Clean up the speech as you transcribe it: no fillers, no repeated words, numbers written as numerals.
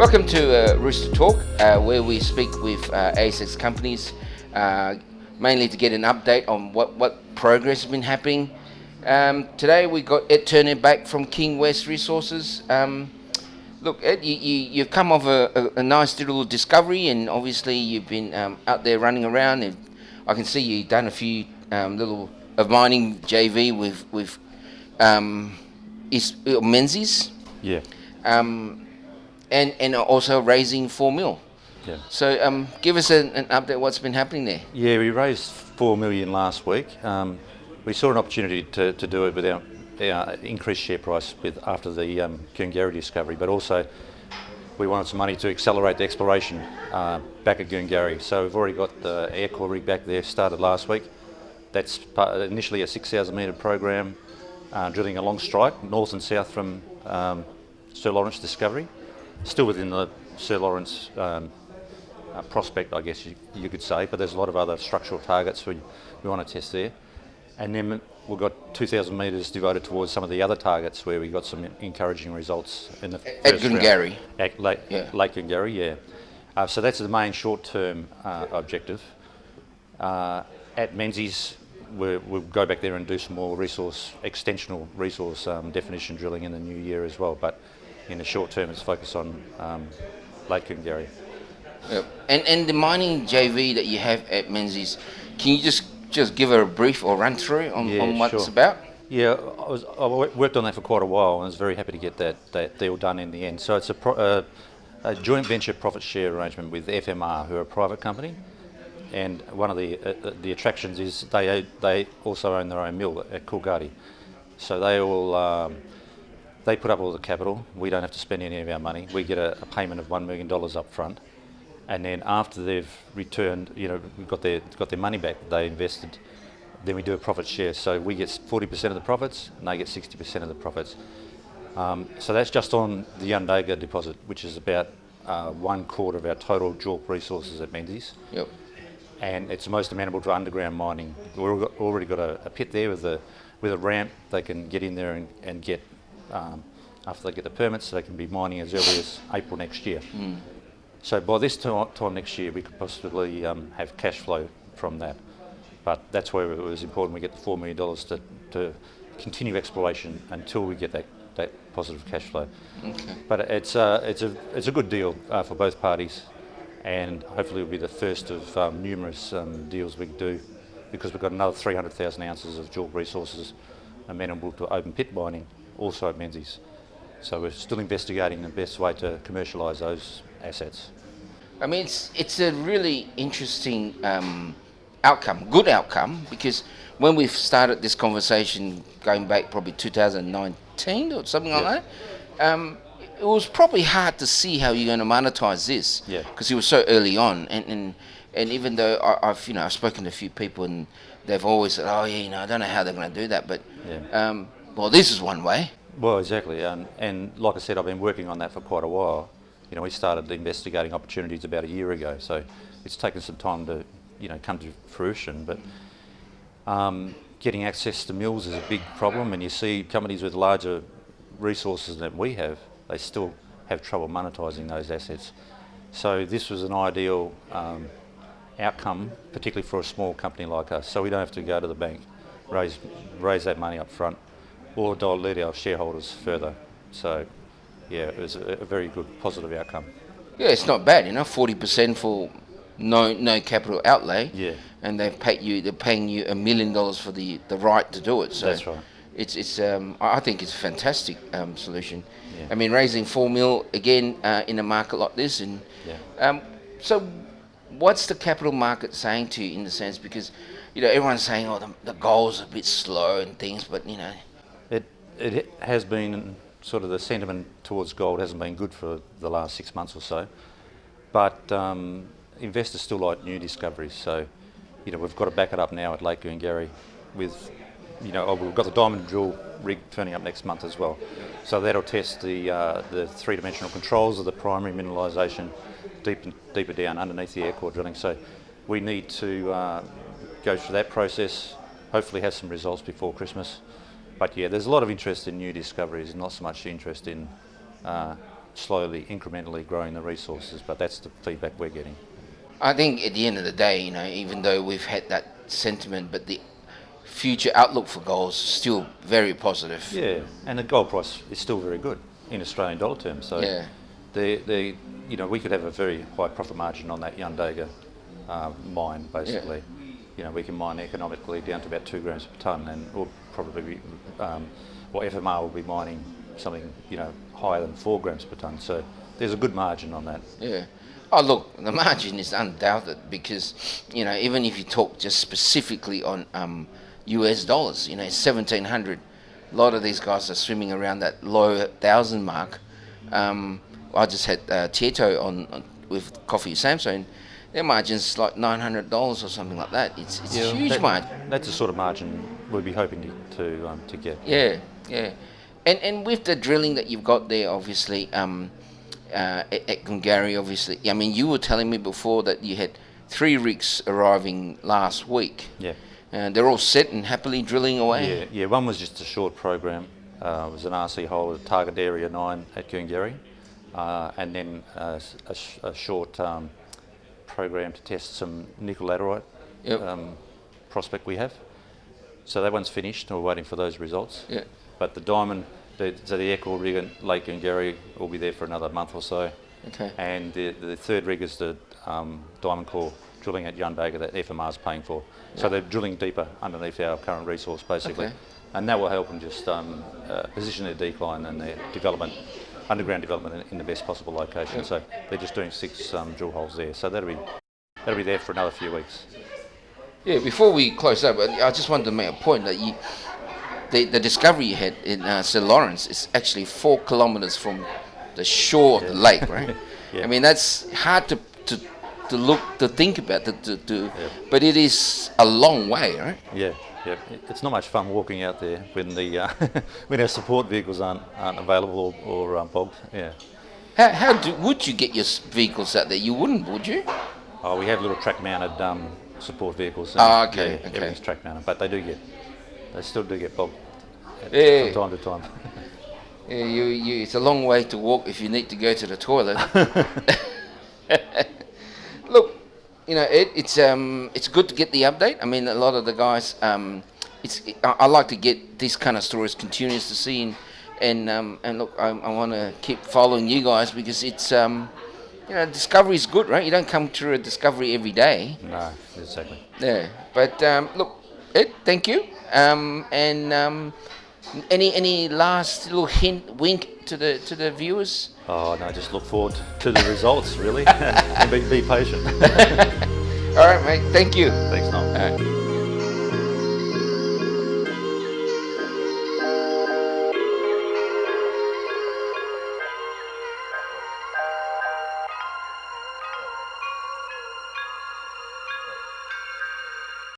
Welcome to Rooster Talk, where we speak with ASX companies, mainly to get an update on what progress has been happening. Today we got Ed Turner back from Kingwest Resources. Look, Ed, you've come off a nice little discovery, and obviously you've been out there running around, and I can see you've done a few little of mining JV with Menzies. Yeah. And also raising 4 mil. Yeah. So give us an update what's been happening there. Yeah, we raised 4 million last week. We saw an opportunity to do it with our increased share price after the Goongarrie discovery, but also we wanted some money to accelerate the exploration back at Goongarrie. So we've already got the air core rig back there, started last week. That's initially a 6,000 metre program, drilling along strike, north and south from Sir Laurence Discovery. Still within the Sir Laurence prospect, I guess you could say, but there's a lot of other structural targets we want to test there. And then we've got 2,000 metres devoted towards some of the other targets where we got some encouraging results in the at Goongarrie. At Lake Goongarrie, yeah. So that's the main short-term objective. At Menzies, we'll go back there and do some more extensional resource definition drilling in the new year as well. But in the short term, it's focused on Lake Kingwest. Yep. And the mining JV that you have at Menzies, can you just give a brief or run through on what it's about? Yeah, I worked on that for quite a while, and I was very happy to get that deal done in the end. So it's a joint venture profit share arrangement with FMR, who are a private company, and one of the attractions is they also own their own mill at Coolgardie. So they put up all the capital. We don't have to spend any of our money. We get a payment of $1 million up front, and then after they've returned, we've got their money back that they invested, then we do a profit share. So we get 40% of the profits, and they get 60% of the profits. So that's just on the Yandaga deposit, which is about 1/4 of our total JORC resources at Menzies. Yep. And it's most amenable to underground mining. We've already got a pit there with a ramp. They can get in there and get. After they get the permits, they can be mining as early as April next year. Mm. So by this time next year, we could possibly have cash flow from that. But that's where it was important we get the $4 million to continue exploration until we get that positive cash flow. Okay. But it's a good deal for both parties, and hopefully it'll be the first of numerous deals we can do, because we've got another 300,000 ounces of JORC resources amenable to open pit mining also at Menzies. So we're still investigating the best way to commercialise those assets. I mean, it's a really interesting good outcome, because when we started this conversation going back probably 2019 or something like that, it was probably hard to see how you're going to monetize this, because it was so early on, and even though I've spoken to a few people and they've always said, I don't know how they're going to do that, but well, this is one way. Well, exactly, and like I said, I've been working on that for quite a while. We started investigating opportunities about a year ago, so it's taken some time to, come to fruition. But getting access to mills is a big problem, and you see companies with larger resources than we have, they still have trouble monetising those assets. So this was an ideal outcome, particularly for a small company like us, so we don't have to go to the bank, raise that money up front, or dilute our shareholders further. So, yeah, it was a very good, positive outcome. Yeah, it's not bad, 40% for no capital outlay. Yeah. And they're paying you $1 million for the right to do it. So that's right. It's I think it's a fantastic solution. Yeah. I mean, raising 4 mil again in a market like this, and so what's the capital market saying to you in the sense, because everyone's saying the gold's a bit slow and things, but It has been sort of the sentiment towards gold hasn't been good for the last 6 months or so, but investors still like new discoveries. So, we've got to back it up now at Lake Goongarrie with, we've got the diamond drill rig turning up next month as well. So that'll test the three-dimensional controls of the primary mineralisation deeper down underneath the air core drilling. So we need to go through that process, hopefully have some results before Christmas. But yeah, there's a lot of interest in new discoveries, not so much interest in slowly, incrementally growing the resources, but that's the feedback we're getting. I think at the end of the day, even though we've had that sentiment, but the future outlook for gold is still very positive. Yeah, and the gold price is still very good in Australian dollar terms. So Yeah. we could have a very high profit margin on that Yandaga mine, basically. We can mine economically down to about 2 grams per tonne, and we'll probably be, FMR will be mining something, higher than 4 grams per tonne. So there's a good margin on that. Yeah. Oh, look, the margin is undoubted because, even if you talk just specifically on US dollars, 1,700, a lot of these guys are swimming around that low 1,000 mark. I just had Tieto on with Coffee Samso, and their margin's like $900 or something like that. It's a huge margin. That's the sort of margin we'll be hoping to get. Yeah. And with the drilling that you've got there, obviously, at Gungari, obviously, I mean, you were telling me before that you had 3 rigs arriving last week. Yeah. And they're all set and happily drilling away. Yeah. One was just a short program. It was an RC hole at Target Area 9 at Kingwest, and then a short program to test some nickel laterite prospect we have. So that one's finished. We're waiting for those results. Yeah. But the diamond, the Echo rig at Lake Kingwest will be there for another month or so. Okay. And the third rig is the diamond core drilling at Yandaga that FMR is paying for. So they're drilling deeper underneath our current resource, basically. Okay. And that will help them just position their decline and their underground development in the best possible location. So they're just doing 6 drill holes there. So that'll be there for another few weeks. Yeah, before we close up, I just wanted to make a point that the discovery you had in Sir Laurence is actually 4 kilometres from the shore of the lake, right? Yeah. I mean, that's hard to think about, but it is a long way, right? Yeah. It's not much fun walking out there when when our support vehicles aren't available or bogged. Yeah. Would you get your vehicles out there? You wouldn't, would you? Oh, we have little track-mounted support vehicles. Okay. Everything's track-mounted, but they still do get bogged from time to time. Yeah, it's a long way to walk if you need to go to the toilet. Look, it's good to get the update. I mean, a lot of the guys, I like to get these kind of stories continuous to see, and look, I want to keep following you guys because it's discovery is good, right? You don't come through a discovery every day. No, exactly. Yeah, but look, Ed, thank you. Any last little wink to the viewers? Oh no, just look forward to the results, really, and be patient. All right, mate. Thank you. Thanks, Noel.